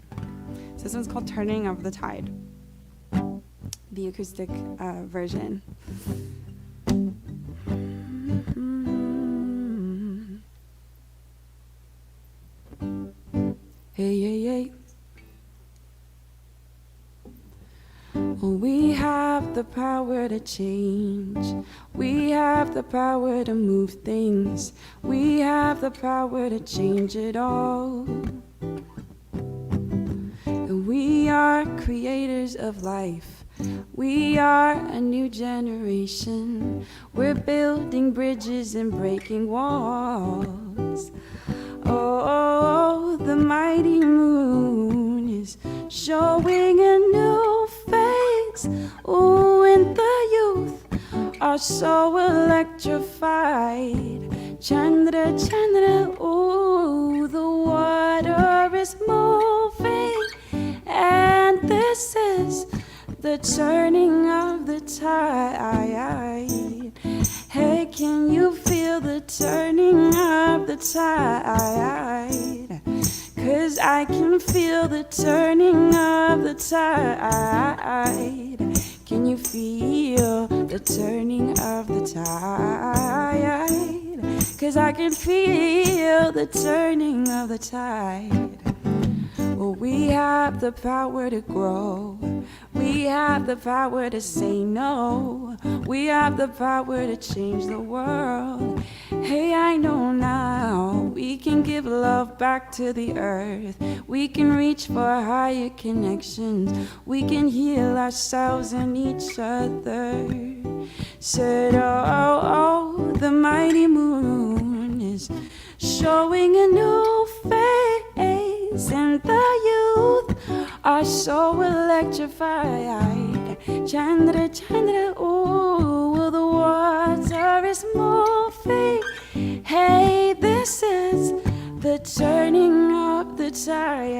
So this one's called Turning of the Tide, the acoustic version. Hey, hey, hey. We have the power to change. We have the power to move things. We have the power to change it all. We are creators of life. We are a new generation. We're building bridges and breaking walls. Oh, the mighty moon is showing a new face. Ooh, and the youth are so electrified. Chandra, Chandra, ooh, the water is moving. And this is the turning of the tide. Hey, can you feel the turning of the tide? 'Cause I can feel the turning of the tide. Can you feel the turning of the tide? 'Cause I can feel the turning of the tide. Well, we have the power to grow. We have the power to say no. We have the power to change the world. Hey, I know now we can give love back to the earth. We can reach for higher connections. We can heal ourselves and each other. Said, oh, the mighty moon is showing a new face, and the youth are so electrified. Chandra, Chandra, ooh, the water is moving. Hey, this is the turning of the tide.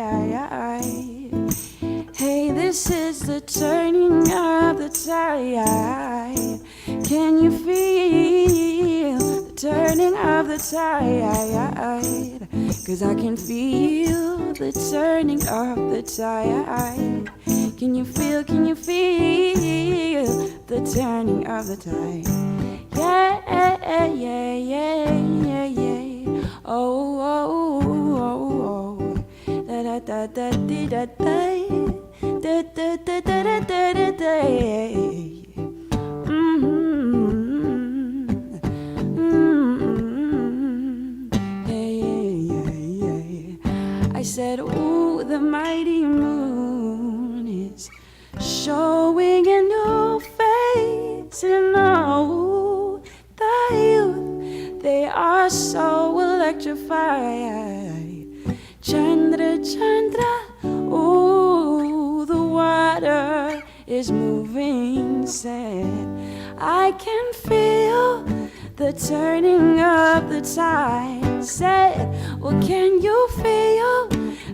Hey, this is the turning of the tide. Can you feel the turning of the tide? 'Cause I can feel the turning of the tide. Can you feel the turning of the tide? Yeah, yeah, yeah, yeah, yeah. Oh, oh, oh, oh. Da da da da da da da da da da da da da da. I said, ooh, the mighty moon is showing a new face, and oh, the youth, they are so electrified. Chandra, Chandra, ooh, the water is moving, said, I can feel the turning of the tide. Said, well, can you feel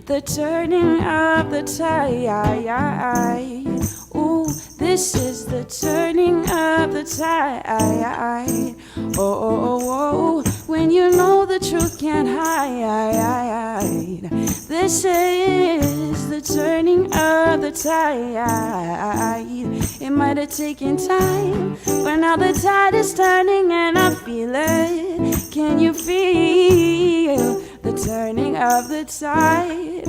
the turning of the tide? Ooh, this is the turning of the tide. Oh, oh, oh, oh, when you know the truth can't hide. This is the turning of the tide. It might have taken time, but now the tide is turning and I feel it. Can you feel the turning of the tide?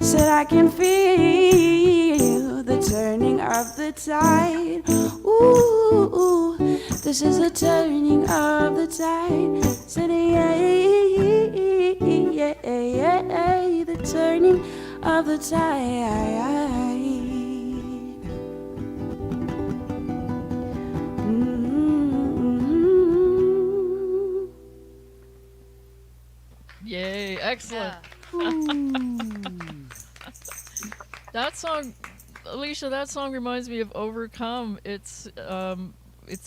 Said I can feel the turning of the tide. Ooh, this is the turning of the tide. Said yeah, yeah, yeah, the turning of the tide. Yay, excellent. That song, Alicia, that song reminds me of Overcome. It's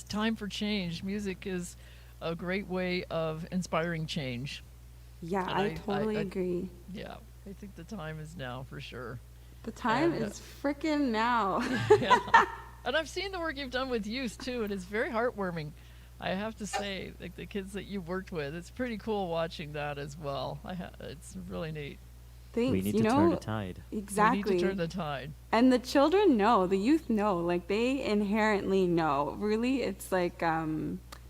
time for change. Music is a great way of inspiring change. Yeah, And I totally agree. Yeah, I think the time is now for sure. The time And, is frickin' now. Yeah. And I've seen the work you've done with youth too, and it's very heartwarming. I have to say, like the kids that you've worked with, it's pretty cool watching that as well. It's really neat. Thanks. We need you to know, turn the tide. Exactly. We need to turn the tide. And the children know, the youth know, like they inherently know. Really, it's like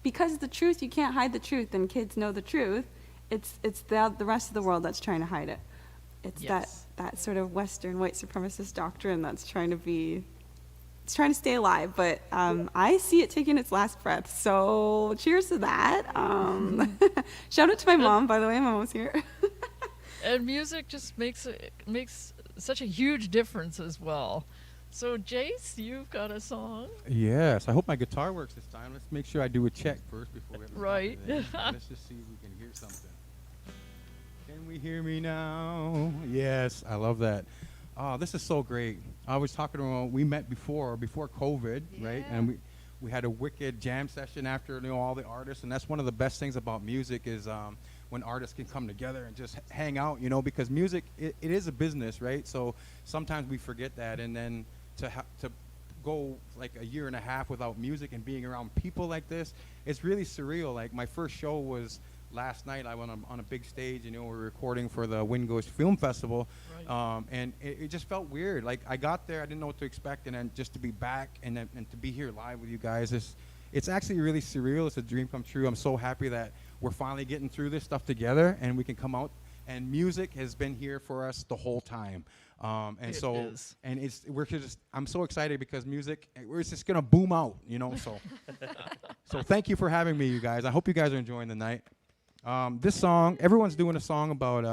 because the truth, you can't hide the truth, and kids know the truth. It's the rest of the world that's trying to hide it. It's Yes. that sort of Western white supremacist doctrine that's trying to stay alive. But I see it taking its last breath. So cheers to that. Shout out to my mom, by the way. My mom's here. And music just makes such a huge difference as well. So Jace, you've got a song. Yes, I hope my guitar works this time. Let's make sure I do a check first before we have to start Right. everything. Let's just see if we can hear something. Can we hear me now? Yes, I love that. Oh, this is so great. I was talking about, we met before COVID, right? And we had a wicked jam session after all the artists, and that's one of the best things about music is when artists can come together and just hang out, because music, it is a business, right? So sometimes we forget that, and then to go like a year and a half without music and being around people like this, it's really surreal. Like my first show was last night. I went on a big stage, we're recording for the Wingo's Film Festival, Right. and it just felt weird. Like I got there, I didn't know what to expect, and then just to be back and to be here live with you guys, it's actually really surreal. It's a dream come true. I'm so happy that we're finally getting through this stuff together, and we can come out. And music has been here for us the whole time, and It so is. and I'm so excited because music, it's just gonna boom out, So so thank you for having me, you guys. I hope you guys are enjoying the night. This song, everyone's doing a song about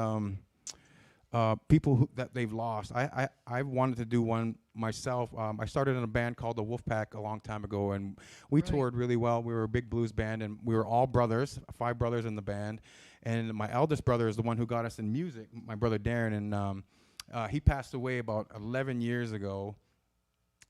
people that they've lost. I wanted to do one myself, I started in a band called the Wolfpack a long time ago, and we Right. toured really well. We were a big blues band, and we were all brothers, 5 brothers in the band. And my eldest brother is the one who got us in music, my brother Darren, and he passed away about 11 years ago.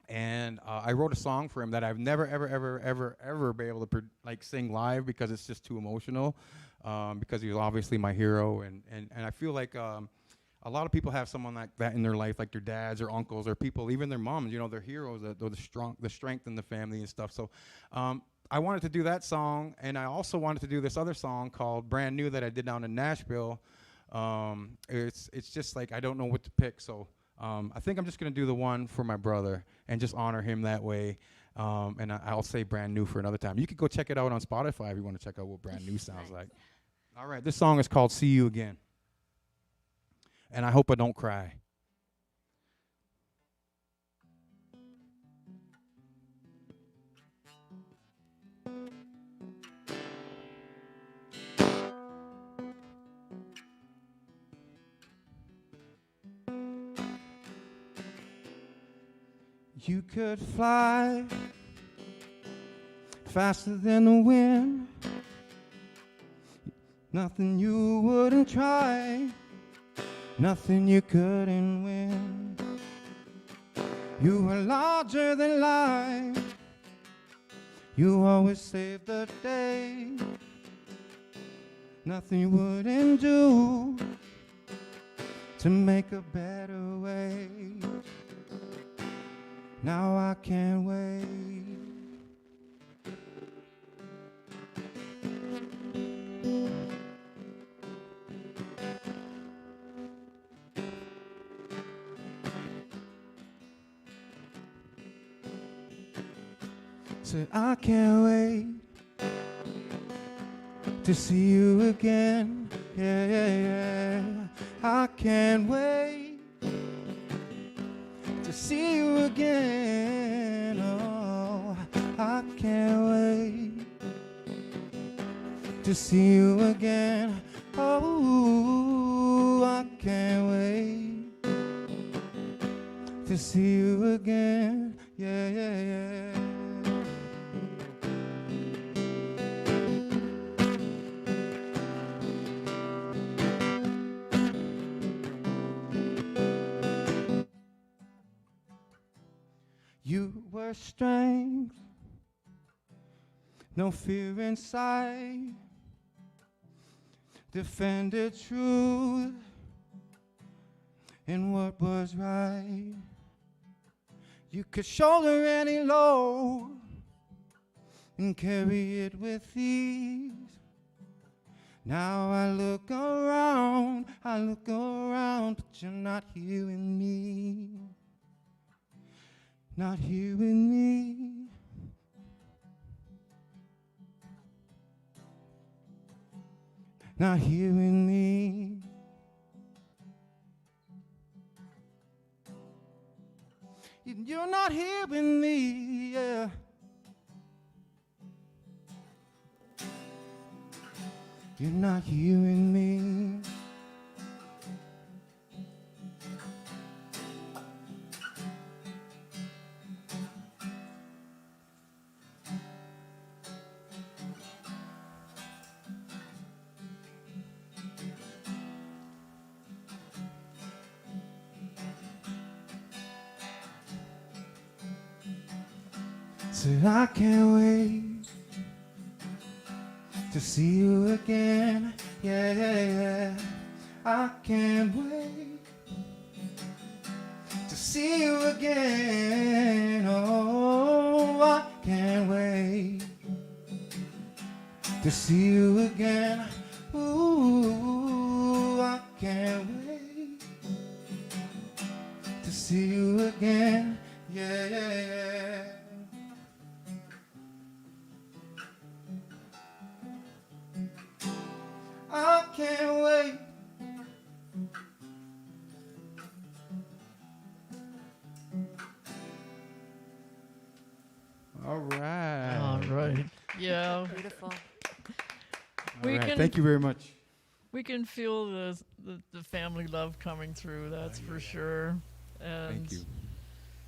And I wrote a song for him that I've never, ever been able to sing live because it's just too emotional. Because he was obviously my hero, and I feel like a lot of people have someone like that in their life, like their dads or uncles or people, even their moms. You know, they're heroes, the strength in the family and stuff. So I wanted to do that song, and I also wanted to do this other song called "Brand New" that I did down in Nashville. It's just like I don't know what to pick, so. I think I'm just going to do the one for my brother and just honor him that way. And I'll say Brand New for another time. You could go check it out on Spotify if you want to check out what Brand New sounds like. All right, this song is called See You Again. And I hope I don't cry. You could fly faster than the wind. Nothing you wouldn't try, nothing you couldn't win. You were larger than life, you always saved the day. Nothing you wouldn't do to make a better way. Now I can't wait. Said I can't wait to see you again. Yeah, yeah, yeah. I can't wait to see you again. Oh, I can't wait to see you again. Oh, I can't wait to see you again. Yeah, yeah, yeah. You were strength, no fear inside, defended truth and what was right. You could shoulder any load and carry it with ease. Now I look around, but you're not here with me. Not here with me. Not here with me. You're not here with me, yeah. You're not here with me. Said I can't wait to see you again. Yeah, yeah, yeah. I can't wait to see you again. Oh, I can't wait to see you again. Ooh, I can't wait to see you again. Yeah, yeah, yeah. I can't wait. All right. All right. Yeah. Beautiful. We All right. can- Thank you very much. We can feel the, the, the, the family love coming through, that's for sure. And Thank you. we can, All right. Thank you very much. we can feel the family love coming through, that's for sure. And Thank you.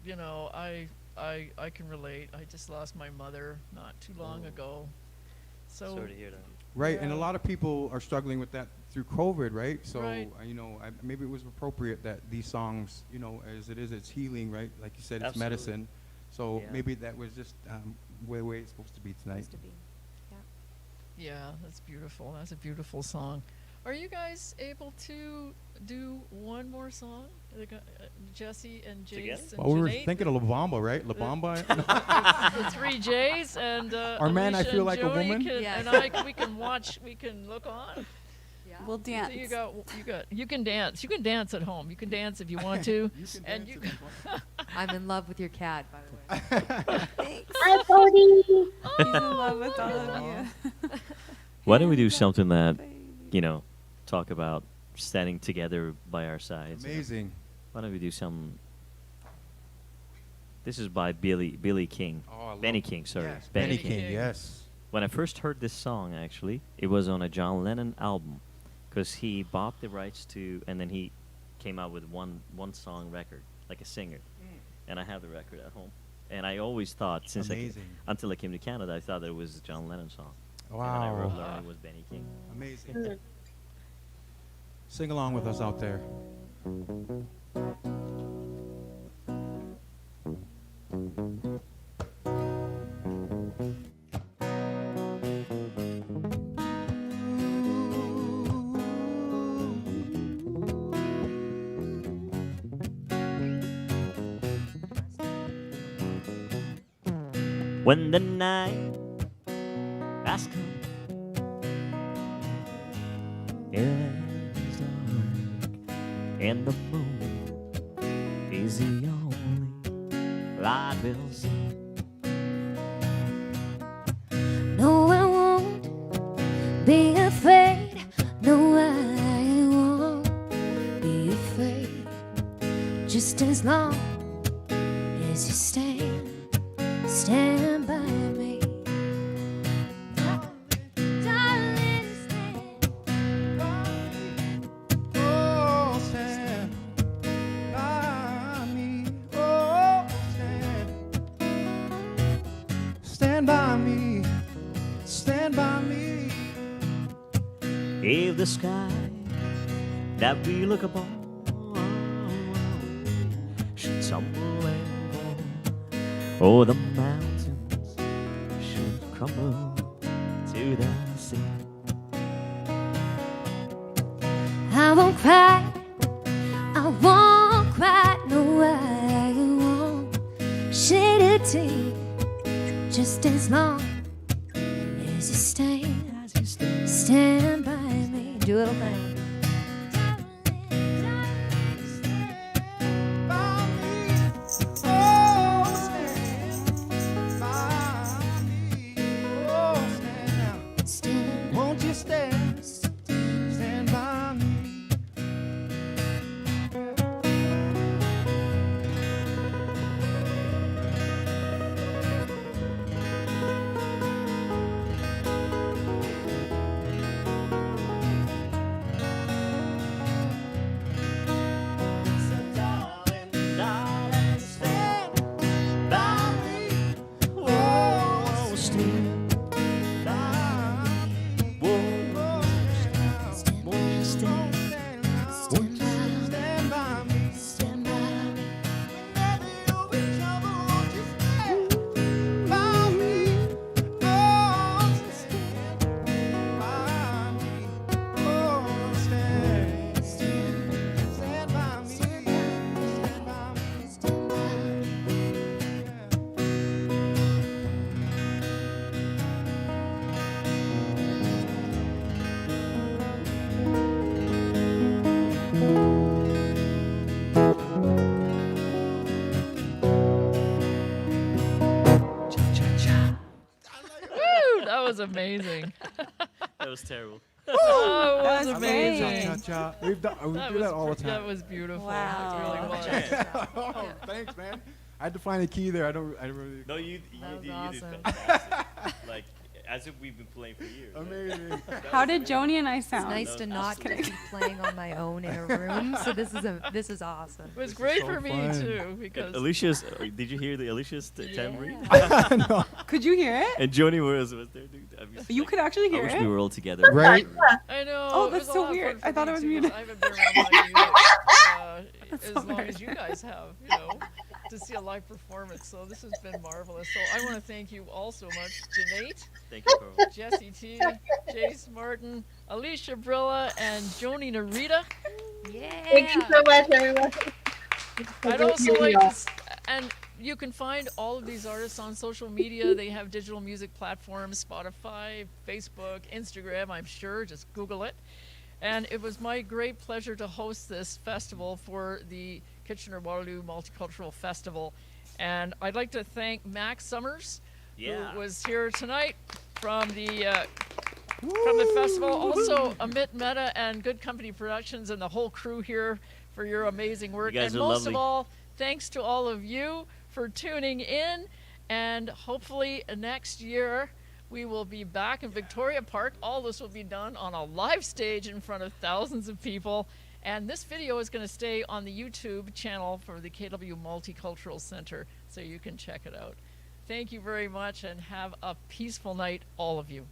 you know, I can relate. I just lost my mother not too long ago. So Sorry to hear that. Right, and a Yeah. lot of people are struggling with that through COVID, right? So, Right. you know, maybe it was appropriate that these songs, you know, as it is, it's healing, right? Like you said, it's Absolutely. medicine. So Yeah. maybe that was just way it's supposed to be tonight. Supposed to be. yeah, that's beautiful. That's a beautiful song. Are you guys able to do one more song? Jesse and Jace Together? and Well, we were Juneyt? thinking of La Bamba, right? La Bamba. The three J's and Our man, I Alysha feel and like a Joni woman. can- Yes. and we can watch. We can look on. We'll dance. So you can dance. You can dance at home. You can dance if you want to. And you I'm in love with your cat, by the way. Hi, Cody. He's in love with all of you. Why don't we do something that, you know, talk about standing together by our sides? you know? Amazing. Why don't we do some? This is by Billy King. Oh, I love Benny King, sorry. Yes, Benny Benny King. King. Yes. When I first heard this song, actually, it was on a John Lennon album, because he bought the rights to, and then he came out with one song record, like a singer. And I have the record at home. And I always thought, Amazing. until I came to Canada, I thought that it was a John Lennon song. And then I Wow. learned it was Benny King. Amazing. Sing along with us out there. When the night has come, it is dark, and the moon is the only light we'll see. No, I won't be afraid. No, I won't be afraid. Just as long as you stand by me. Darling, stand Oh, stand by me. Oh, stand by me. Stand by me. If the sky that we look upon should tumble and fall, or the mountains should crumble to the sea, I won't cry, I won't cry, no, I won't shed a tear. Just as long as you stand by me. Do a little thing. Stand, Won't you stand by me? darling, stand by me. Oh, stand by me. Whoa, stand, won't you stand? stand by me. Stand by me. Woo, that was amazing. That was terrible. Oh, it was That was amazing. amazing. We do that all the That time. was beautiful. Wow. It really was. Oh, thanks, man. I had to find a key there. I don't really. No, you That was did awesome. fantastic. Like, as if we've been playing for years. Amazing. How did Joni and I It's sound? nice to not be playing on my own in a room. So this is awesome. It was great so for me fun. too because Alicia's, did you hear the Alicia's tambourine? Could you hear it? And Joni was there. Dude. You could actually I hear wish it. we were all together. Right? I know. Oh, it that's was a so lot of weird. fun I for thought me it was too, muted. 'cause I haven't been around live music as so long weird. as you guys have, to see a live performance. So this has been marvelous. So I want to thank you all so much, Juneyt, Thank you, Carl. Jessie T, Jase Martin, Alicia Brilla, and Joni NehRita. Thank you so much, everyone. I'd also like to, and you can find all of these artists on social media. They have digital music platforms, Spotify, Facebook, Instagram, I'm sure. Just Google it. And it was my great pleasure to host this festival for the Kitchener-Waterloo Multicultural Festival. And I'd like to thank Max Summers, Yeah. who was here tonight from the festival. Also, Amit Mehta and Good Company Productions and the whole crew here for your amazing work. You guys And are most of lovely. all, thanks to all of you for tuning in. And hopefully next year we will be back in Victoria Park. All this will be done on a live stage in front of thousands of people. And this video is going to stay on the YouTube channel for the KW Multicultural Center, so you can check it out. Thank you very much and have a peaceful night, all of you.